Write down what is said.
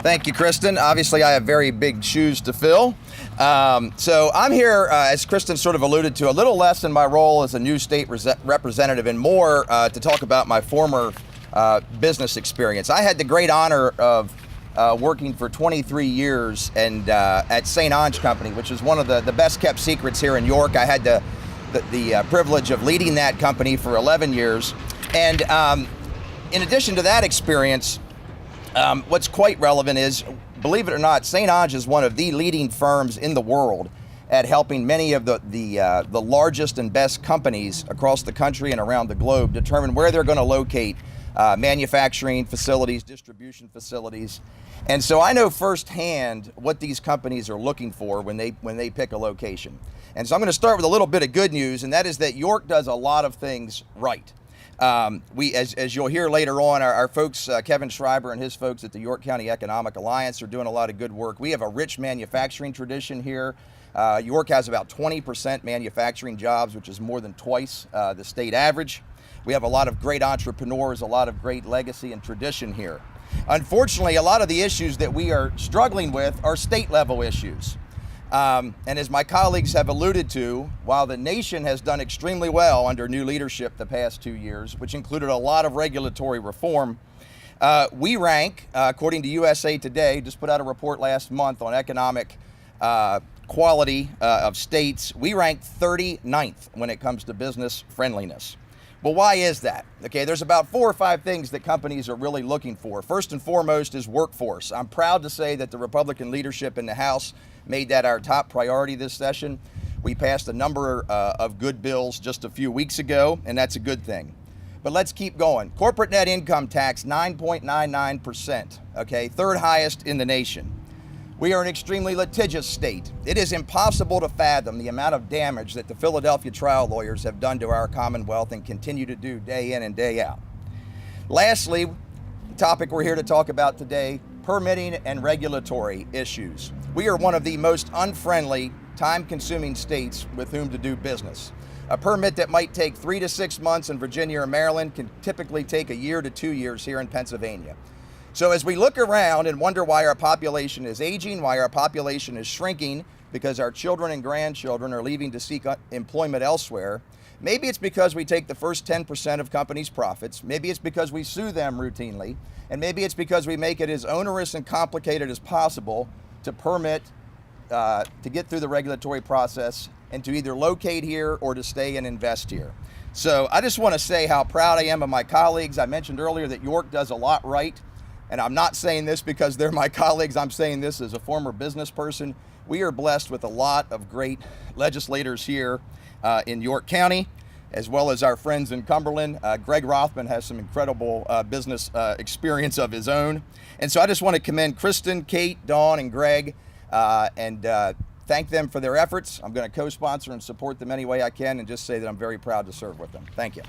Thank you, Kristen. Obviously, I have very big shoes to fill. So I'm here, as Kristen sort of alluded to, a little less in my role as a new state representative and more to talk about my former business experience. I had the great honor of working for 23 years and at St. Onge Company, which is one of the best kept secrets here in York. I had the privilege of leading that company for 11 years. And in addition to that experience, what's quite relevant is, believe it or not, St. Onge is one of the leading firms in the world at helping many of the largest and best companies across the country and around the globe determine where they're going to locate manufacturing facilities, distribution facilities. And so I know firsthand what these companies are looking for when they pick a location. And so I'm going to start with a little bit of good news, and that is that York does a lot of things right. As you'll hear later on, our folks, Kevin Schreiber and his folks at the York County Economic Alliance are doing a lot of good work. We have a rich manufacturing tradition here. York has about 20% manufacturing jobs, which is more than twice the state average. We have a lot of great entrepreneurs, a lot of great legacy and tradition here. Unfortunately, a lot of the issues that we are struggling with are state level issues. And as my colleagues have alluded to, while the nation has done extremely well under new leadership the past 2 years, which included a lot of regulatory reform, we rank, according to USA Today, just put out a report last month on economic quality of states, we rank 39th when it comes to business friendliness. Well, why is that? Okay, there's about 4 or 5 things that companies are really looking for. First and foremost is workforce. I'm proud to say that the Republican leadership in the House made that our top priority this session. We passed a number of good bills just a few weeks ago, and that's a good thing. But let's keep going. Corporate net income tax, 9.99%, okay, third highest in the nation. We are an extremely litigious state. It is impossible to fathom the amount of damage that the Philadelphia trial lawyers have done to our Commonwealth and continue to do day in and day out. Lastly, the topic we're here to talk about today, permitting and regulatory issues. We are one of the most unfriendly, time-consuming states with whom to do business. A permit that might take 3 to 6 months in Virginia or Maryland can typically take a year to 2 years here in Pennsylvania. So as we look around and wonder why our population is aging, why our population is shrinking, because our children and grandchildren are leaving to seek employment elsewhere, maybe it's because we take the first 10% of companies' profits, maybe it's because we sue them routinely, and maybe it's because we make it as onerous and complicated as possible to permit, to get through the regulatory process and to either locate here or to stay and invest here. So I just want to say how proud I am of my colleagues. I mentioned earlier that York does a lot right. And I'm not saying this because they're my colleagues. I'm saying this as a former business person. We are blessed with a lot of great legislators here in York County, as well as our friends in Cumberland. Greg Rothman has some incredible business experience of his own. And so I just want to commend Kristen, Kate, Dawn, and Greg, and thank them for their efforts. I'm going to co-sponsor and support them any way I can and just say that I'm very proud to serve with them. Thank you.